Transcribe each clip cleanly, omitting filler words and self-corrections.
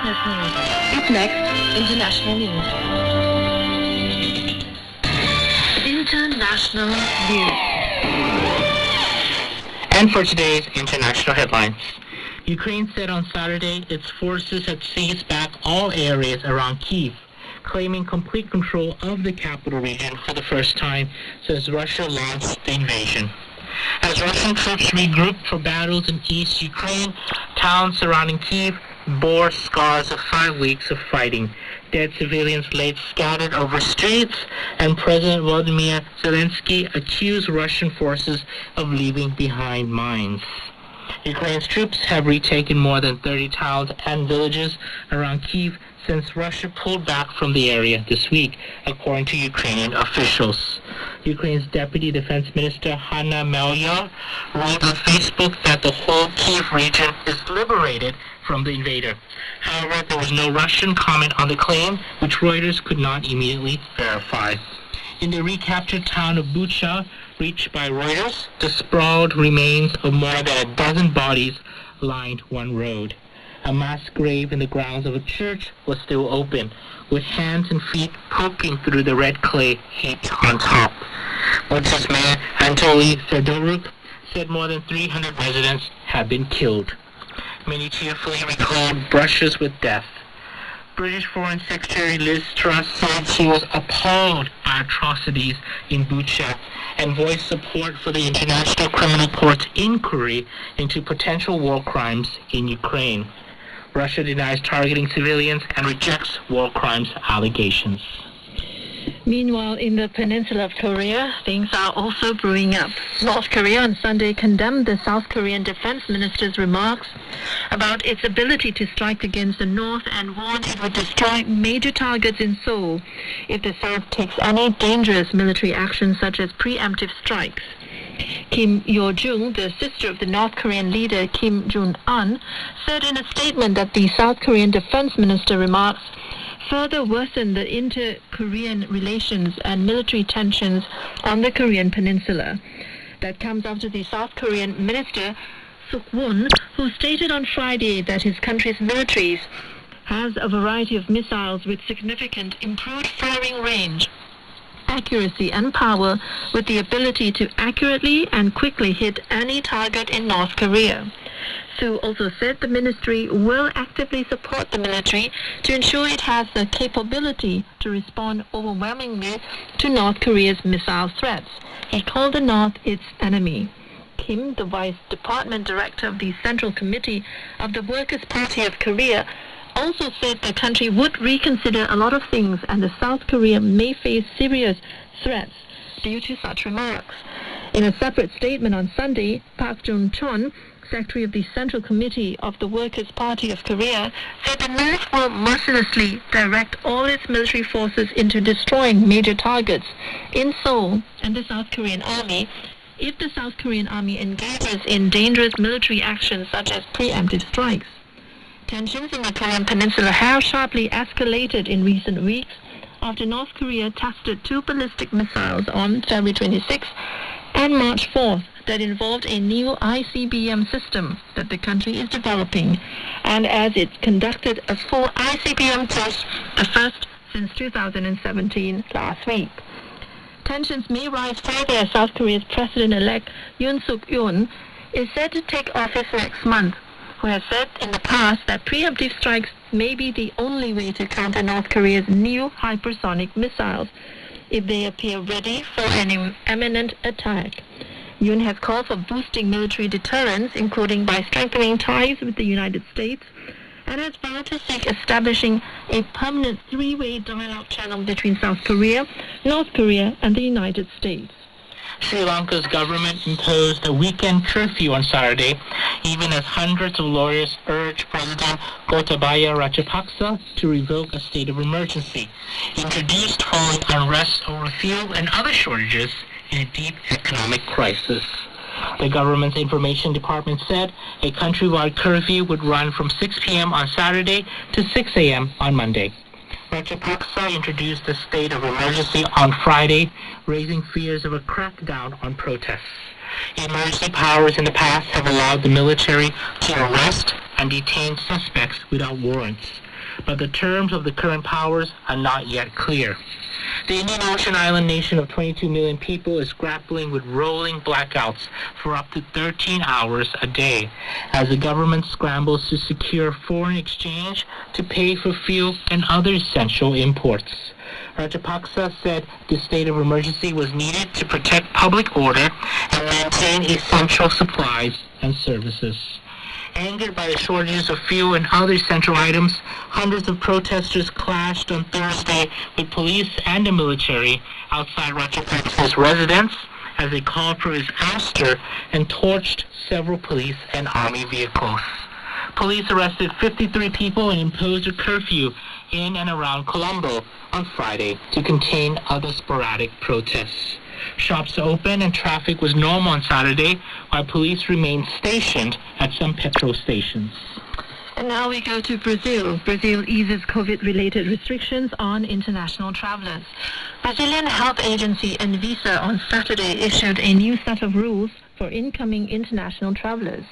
business news. Up next, international news. International news. And for today's international headlines. Ukraine said on Saturday its forces had seized back all areas around Kyiv, claiming complete control of the capital region for the first time since Russia launched the invasion. As Russian troops regrouped for battles in East Ukraine, towns surrounding Kyiv bore scars of 5 weeks of fighting. Dead civilians lay scattered over streets, and President Volodymyr Zelensky accused Russian forces of leaving behind mines. Ukraine's troops have retaken more than 30 towns and villages around Kyiv since Russia pulled back from the area this week, according to Ukrainian officials. Ukraine's Deputy Defense Minister Hanna Maliar wrote on Facebook that the whole Kyiv region is liberated from the invader. However, there was no Russian comment on the claim, which Reuters could not immediately verify. In the recaptured town of Bucha, reached by Reuters, the sprawled remains of more than a dozen bodies lined one road. A mass grave in the grounds of a church was still open, with hands and feet poking through the red clay heaped on top. Bucha's mayor Anatoly Fedoruk said more than 300 residents had been killed. Many cheerfully recalled brushes with death. British Foreign Secretary Liz Truss said she was appalled by atrocities in Bucha and voiced support for the International Criminal Court's inquiry into potential war crimes in Ukraine. Russia denies targeting civilians and rejects war crimes allegations. Meanwhile, in the peninsula of Korea, things are also brewing up. North Korea on Sunday condemned the South Korean defense minister's remarks about its ability to strike against the North and warned it would destroy major targets in Seoul if the South takes any dangerous military action such as preemptive strikes. Kim Yo-jung, the sister of the North Korean leader Kim Jong-un, said in a statement that the South Korean defense minister remarks further worsen the inter-Korean relations and military tensions on the Korean peninsula. That comes after the South Korean minister, Suk-won, who stated on Friday that his country's military has a variety of missiles with significant improved firing range, accuracy and power, with the ability to accurately and quickly hit any target in North Korea. Su also said the ministry will actively support the military to ensure it has the capability to respond overwhelmingly to North Korea's missile threats. He called the North its enemy. Kim, the Vice Department Director of the Central Committee of the Workers' Party of Korea, also said the country would reconsider a lot of things and the South Korea may face serious threats due to such remarks. In a separate statement on Sunday, Park Jun-chon, Secretary of the Central Committee of the Workers' Party of Korea, said the North will mercilessly direct all its military forces into destroying major targets in Seoul and the South Korean army if the South Korean army engages in dangerous military actions such as preemptive strikes. Tensions in the Korean peninsula have sharply escalated in recent weeks after North Korea tested 2 ballistic missiles on February 26 and March 4th that involved a new ICBM system that the country is developing, and as it conducted a full ICBM test, the first since 2017 last week. Tensions may rise further as South Korea's President-elect Yoon Suk-yeol is set to take office next month, who has said in the past that preemptive strikes may be the only way to counter North Korea's new hypersonic missiles if they appear ready for an imminent attack. Yoon has called for boosting military deterrence, including by strengthening ties with the United States, and has vowed to seek establishing a permanent 3-way dialogue channel between South Korea, North Korea, and the United States. Sri Lanka's government imposed a weekend curfew on Saturday, even as hundreds of lawyers urged President Gotabaya Rajapaksa to revoke a state of emergency, introduced following unrest over fuel and other shortages in a deep economic crisis. The government's information department said a countrywide curfew would run from 6 p.m. on Saturday to 6 a.m. on Monday. Rajapaksa introduced the state of emergency on Friday, raising fears of a crackdown on protests. Emergency powers in the past have allowed the military to arrest and detain suspects without warrants. but the terms of the current powers are not yet clear. The Indian Ocean island nation of 22 million people is grappling with rolling blackouts for up to 13 hours a day as the government scrambles to secure foreign exchange to pay for fuel and other essential imports. Rajapaksa said the state of emergency was needed to protect public order and maintain essential supplies and services. Angered by the shortages of fuel and other essential items, hundreds of protesters clashed on Thursday with police and the military outside Rajapaksa's residence as they called for his ouster and torched several police and army vehicles. Police arrested 53 people and imposed a curfew in and around Colombo on Friday to contain other sporadic protests. Shops opened and traffic was normal on Saturday, while police remained stationed at some petrol stations. And now we go to Brazil. Brazil eases COVID-related restrictions on international travelers. Brazilian health agency Anvisa on Saturday issued a new set of rules for incoming international travelers,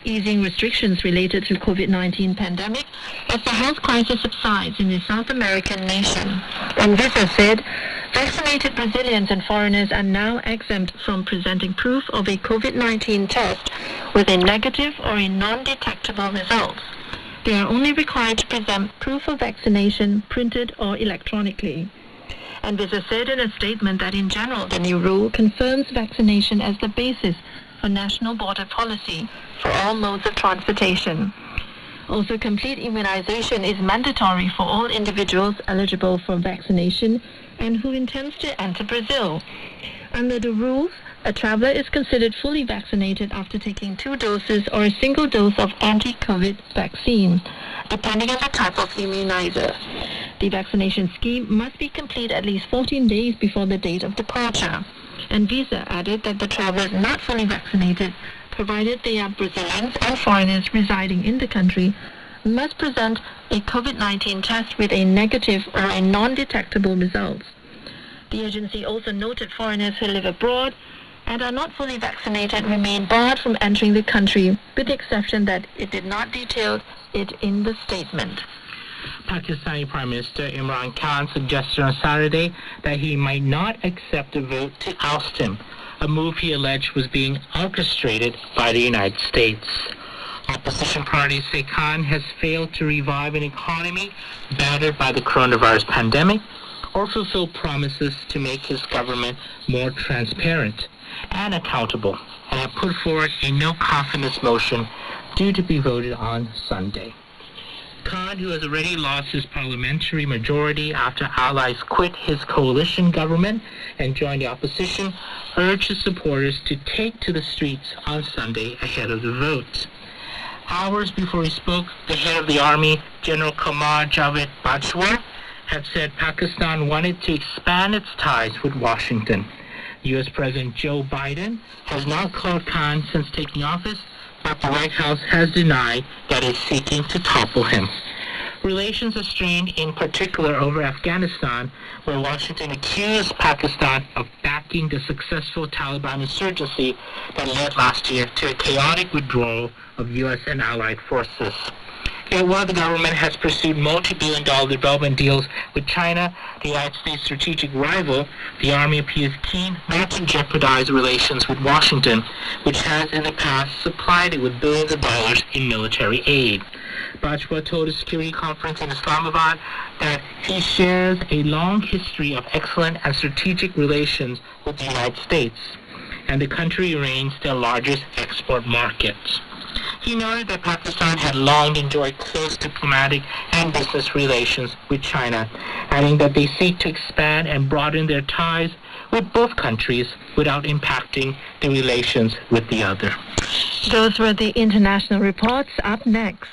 easing restrictions related to COVID-19 pandemic as the health crisis subsides in the South American nation. Anvisa said vaccinated Brazilians and foreigners are now exempt from presenting proof of a COVID-19 test with a negative or a non-detectable result. They are only required to present proof of vaccination printed or electronically. Anvisa said in a statement that in general the new rule confirms vaccination as the basis for national border policy for all modes of transportation. Also, complete immunization is mandatory for all individuals eligible for vaccination and who intends to enter Brazil. Under the rules, a traveler is considered fully vaccinated after taking 2 doses or a single dose of anti-COVID vaccine, depending on the type of immunizer. The vaccination scheme must be complete at least 14 days before the date of departure. Anvisa added that the travelers not fully vaccinated, provided they are Brazilians and foreigners residing in the country, must present a COVID-19 test with a negative or a non-detectable result. The agency also noted foreigners who live abroad and are not fully vaccinated remain barred from entering the country, with the exception that it did not detail it in the statement. Pakistani Prime Minister Imran Khan suggested on Saturday that he might not accept a vote to oust him, a move he alleged was being orchestrated by the United States. Opposition parties say Khan has failed to revive an economy battered by the coronavirus pandemic or fulfill promises to make his government more transparent and accountable, and have put forward a no-confidence motion due to be voted on Sunday. Khan, who has already lost his parliamentary majority after allies quit his coalition government and joined the opposition, urged his supporters to take to the streets on Sunday ahead of the vote. Hours before he spoke, the head of the army, General Qamar Javed Bajwa, had said Pakistan wanted to expand its ties with Washington. U.S. President Joe Biden has not called Khan since taking office, but the White House has denied that it's seeking to topple him. Relations are strained in particular over Afghanistan, where Washington accused Pakistan of backing the successful Taliban insurgency that led last year to a chaotic withdrawal of U.S. and allied forces. Yet while the government has pursued multi-billion-dollar development deals with China, the United States' strategic rival, the Army appears keen not to jeopardize relations with Washington, which has in the past supplied it with billions of dollars in military aid. Bajwa told a security conference in Islamabad that he shares a long history of excellent and strategic relations with the United States, and the country remains their largest export market. He noted that Pakistan had long enjoyed close diplomatic and business relations with China, adding that they seek to expand and broaden their ties with both countries without impacting the relations with the other. Those were the international reports. Up next.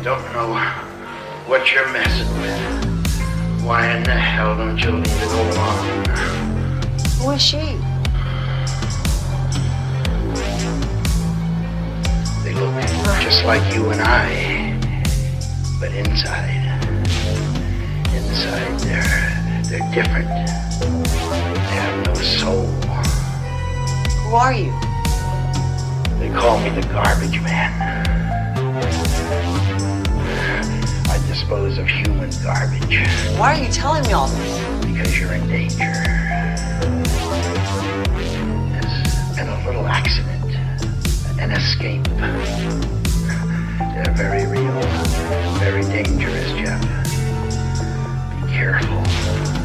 Don't know what you're messing with. Why in the hell don't you leave it alone? Who is she? They look just like you and I, but inside inside, they're different. They have no soul. Who are you? They call me the garbage man. I dispose of human garbage Why are you telling me all this? because you're in danger. There's been a little accident, an escape. They're very real, very dangerous, Jeff. Be careful.